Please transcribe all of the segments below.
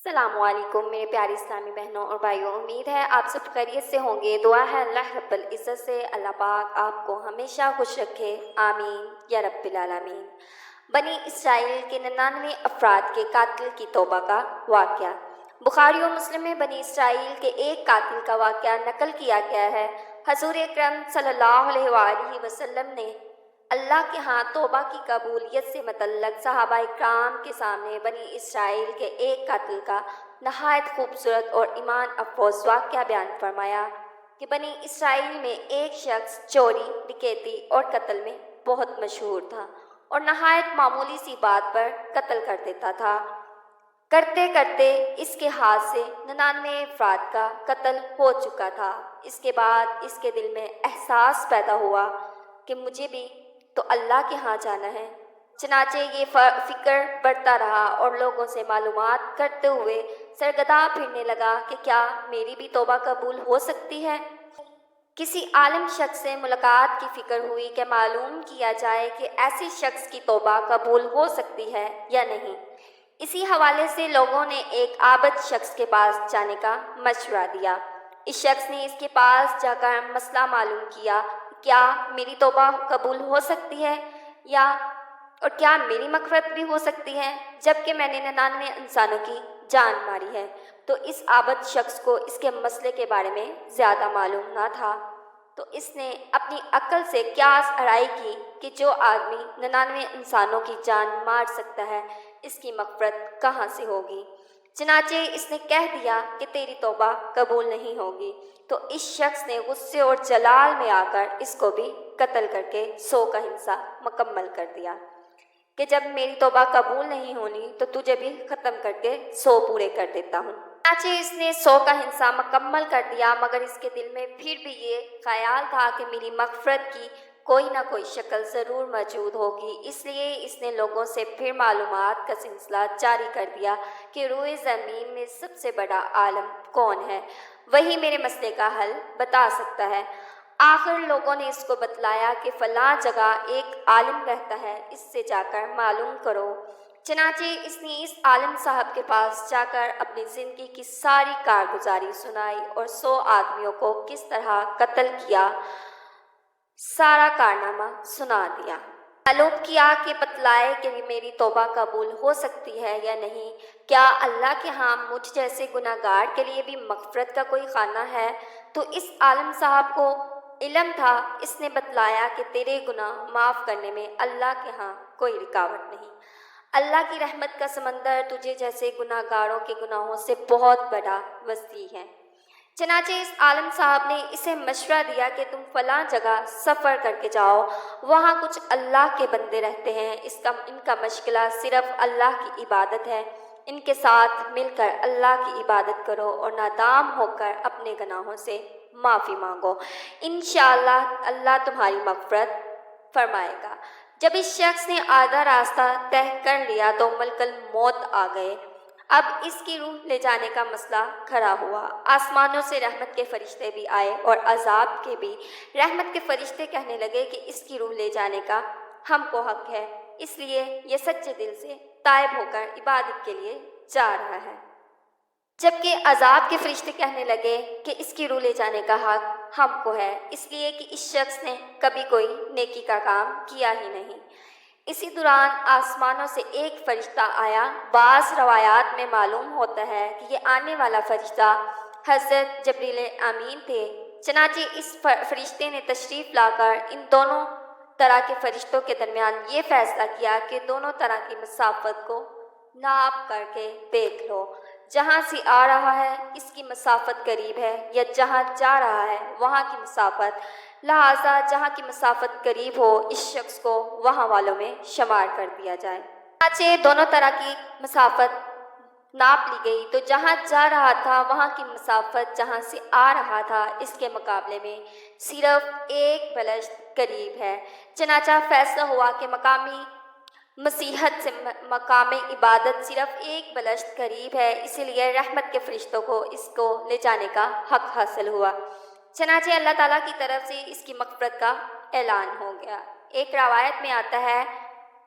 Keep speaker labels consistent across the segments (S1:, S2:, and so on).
S1: السلام علیکم میرے پیارے اسلامی بہنوں اور بھائیوں، امید ہے آپ سب خیریت سے ہوں گے۔ دعا ہے اللہ رب العزت سے اللہ پاک آپ کو ہمیشہ خوش رکھے، آمین یا رب العالمین۔ بنی اسرائیل کے 99 افراد کے قاتل کی توبہ کا واقعہ۔ بخاری و مسلم میں بنی اسرائیل کے ایک قاتل کا واقعہ نقل کیا گیا ہے۔ حضور اکرم صلی اللہ علیہ وآلہ وسلم نے اللہ کے ہاں توبہ کی قبولیت سے متعلق صحابہ اکرام کے سامنے بنی اسرائیل کے ایک قاتل کا نہایت خوبصورت اور ایمان افروز واقعہ بیان فرمایا کہ بنی اسرائیل میں ایک شخص چوری، ڈکیتی اور قتل میں بہت مشہور تھا اور نہایت معمولی سی بات پر قتل کر دیتا تھا۔ کرتے کرتے اس کے ہاتھ سے 99 افراد کا قتل ہو چکا تھا۔ اس کے بعد اس کے دل میں احساس پیدا ہوا کہ مجھے بھی تو اللہ کے ہاں جانا ہے۔ چنانچہ یہ فکر بڑھتا رہا اور لوگوں سے معلومات کرتے ہوئے سرگرداں پھرنے لگا کہ کیا میری بھی توبہ قبول ہو سکتی ہے۔ کسی عالم شخص سے ملاقات کی فکر ہوئی کہ معلوم کیا جائے کہ ایسی شخص کی توبہ قبول ہو سکتی ہے یا نہیں۔ اسی حوالے سے لوگوں نے ایک عابد شخص کے پاس جانے کا مشورہ دیا۔ اس شخص نے اس کے پاس جا کر مسئلہ معلوم کیا، کیا میری توبہ قبول ہو سکتی ہے اور کیا میری مغفرت بھی ہو سکتی ہے جبکہ میں نے 99 انسانوں کی جان ماری ہے۔ تو اس عابد شخص کو اس کے مسئلے کے بارے میں زیادہ معلوم نہ تھا، تو اس نے اپنی عقل سے قیاس آرائی کی کہ جو آدمی 99 انسانوں کی جان مار سکتا ہے اس کی مغفرت کہاں سے ہوگی۔ چنانچہ اس نے کہہ دیا کہ تیری توبہ قبول نہیں ہوگی۔ تو اس شخص نے غصے اور جلال میں آ کر اس کو بھی قتل کر کے 100 کا حصہ مکمل کر دیا کہ جب میری توبہ قبول نہیں ہونی تو تجھے بھی ختم کر کے 100 پورے کر دیتا ہوں۔ چنانچہ اس نے 100 کا حصہ مکمل کر دیا، مگر اس کے دل میں پھر بھی یہ خیال تھا کہ میری مغفرت کی کوئی نہ کوئی شکل ضرور موجود ہوگی۔ اس لیے اس نے لوگوں سے پھر معلومات کا سلسلہ جاری کر دیا کہ روئے زمین میں سب سے بڑا عالم کون ہے، وہی میرے مسئلے کا حل بتا سکتا ہے۔ آخر لوگوں نے اس کو بتلایا کہ فلاں جگہ ایک عالم رہتا ہے، اس سے جا کر معلوم کرو۔ چنانچہ اس نے اس عالم صاحب کے پاس جا کر اپنی زندگی کی ساری کارگزاری سنائی اور 100 آدمیوں کو کس طرح قتل کیا سارا کارنامہ سنا دیا۔ معلوم کیا کہ بتلائے کہ میری توبہ قبول ہو سکتی ہے یا نہیں، کیا اللہ کے ہاں مجھ جیسے گناہ گار کے لیے بھی مغفرت کا کوئی خانہ ہے۔ تو اس عالم صاحب کو علم تھا، اس نے بتلایا کہ تیرے گناہ معاف کرنے میں اللہ کے ہاں کوئی رکاوٹ نہیں۔ اللہ کی رحمت کا سمندر تجھے جیسے گناہ گاروں کے گناہوں سے بہت بڑا وسیع ہے۔ چنانچہ اس عالم صاحب نے اسے مشورہ دیا کہ تم فلاں جگہ سفر کر کے جاؤ، وہاں کچھ اللہ کے بندے رہتے ہیں، ان کا مشغلہ صرف اللہ کی عبادت ہے، ان کے ساتھ مل کر اللہ کی عبادت کرو اور نادام ہو کر اپنے گناہوں سے معافی مانگو، انشاءاللہ اللہ تمہاری مغفرت فرمائے گا۔ جب اس شخص نے آدھا راستہ طے کر لیا تو ملک الموت آ گئے۔ اب اس کی روح لے جانے کا مسئلہ کھڑا ہوا۔ آسمانوں سے رحمت کے فرشتے بھی آئے اور عذاب کے بھی۔ رحمت کے فرشتے کہنے لگے کہ اس کی روح لے جانے کا ہم کو حق ہے، اس لیے یہ سچے دل سے تائب ہو کر عبادت کے لیے جا رہا ہے۔ جبکہ عذاب کے فرشتے کہنے لگے کہ اس کی روح لے جانے کا حق ہم کو ہے، اس لیے کہ اس شخص نے کبھی کوئی نیکی کا کام کیا ہی نہیں۔ اسی دوران آسمانوں سے ایک فرشتہ آیا۔ بعض روایات میں معلوم ہوتا ہے کہ یہ آنے والا فرشتہ حضرت جبریل امین تھے۔ چنانچہ اس فرشتے نے تشریف لا کر ان دونوں طرح کے فرشتوں کے درمیان یہ فیصلہ کیا کہ دونوں طرح کی مسافت کو ناپ کر کے دیکھ لو، جہاں سے آ رہا ہے اس کی مسافت قریب ہے یا جہاں جا رہا ہے وہاں کی مسافت، لہٰذا جہاں کی مسافت قریب ہو اس شخص کو وہاں والوں میں شمار کر دیا جائے۔ چنانچہ دونوں طرح کی مسافت ناپ لی گئی تو جہاں جا رہا تھا وہاں کی مسافت جہاں سے آ رہا تھا اس کے مقابلے میں صرف 1 بلشت قریب ہے۔ چنانچہ فیصلہ ہوا کہ مقامی مسیحت سے مقام عبادت صرف 1 بلشت قریب ہے، اسی لیے رحمت کے فرشتوں کو اس کو لے جانے کا حق حاصل ہوا۔ چنانچہ اللہ تعالیٰ کی طرف سے اس کی مغفرت کا اعلان ہو گیا۔ ایک روایت میں آتا ہے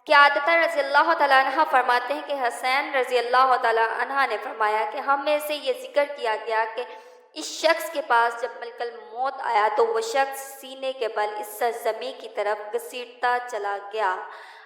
S1: قیادت رضی اللہ تعالیٰ عنہ فرماتے ہیں کہ حسین رضی اللہ تعالیٰ عنہ نے فرمایا کہ ہم میں سے یہ ذکر کیا گیا کہ اس شخص کے پاس جب ملک الموت آیا تو وہ شخص سینے کے بل اس سرزمین کی طرف گھسیٹتا چلا گیا۔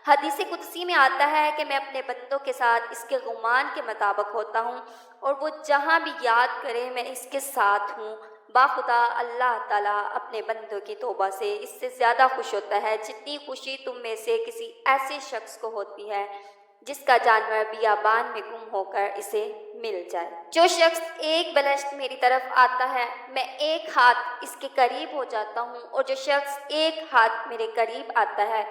S1: حدیث قدسی میں آتا ہے کہ میں اپنے بندوں کے ساتھ اس کے گمان کے مطابق ہوتا ہوں اور وہ جہاں بھی یاد کرے میں اس کے ساتھ ہوں۔ باخدا اللہ تعالیٰ اپنے بندوں کی توبہ سے اس سے زیادہ خوش ہوتا ہے جتنی خوشی تم میں سے کسی ایسے شخص کو ہوتی ہے جس کا جانور بیابان میں گم ہو کر اسے مل جائے۔ جو شخص ایک بلشت میری طرف آتا ہے میں ایک ہاتھ اس کے قریب ہو جاتا ہوں، اور جو شخص ایک ہاتھ میرے قریب آتا ہے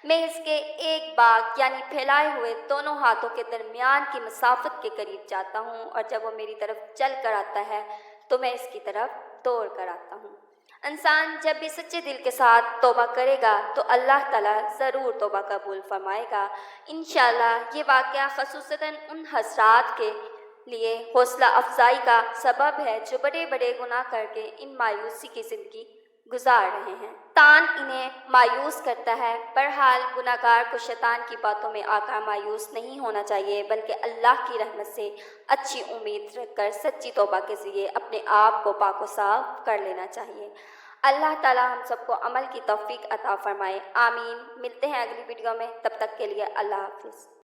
S1: میں اس کے ایک باغ یعنی پھیلائے ہوئے دونوں ہاتھوں کے درمیان کی مسافت کے قریب جاتا ہوں، اور جب وہ میری طرف چل کر آتا ہے تو میں اس کی طرف دوڑ کر آتا ہوں۔ انسان جب بھی سچے دل کے ساتھ توبہ کرے گا تو اللہ تعالیٰ ضرور توبہ قبول فرمائے گا۔ انشاءاللہ یہ واقعہ خصوصاً ان حضرات کے لیے حوصلہ افزائی کا سبب ہے جو بڑے بڑے گناہ کر کے ان مایوسی کی زندگی گزار رہے ہیں۔ شیطان انہیں مایوس کرتا ہے، بہرحال گناہ گار کو شیطان کی باتوں میں آ کر مایوس نہیں ہونا چاہیے، بلکہ اللہ کی رحمت سے اچھی امید رکھ کر سچی توبہ کے ذریعے اپنے آپ کو پاک و صاف کر لینا چاہیے۔ اللہ تعالیٰ ہم سب کو عمل کی توفیق عطا فرمائے، آمین۔ ملتے ہیں اگلی ویڈیو میں، تب تک کے لیے اللہ حافظ۔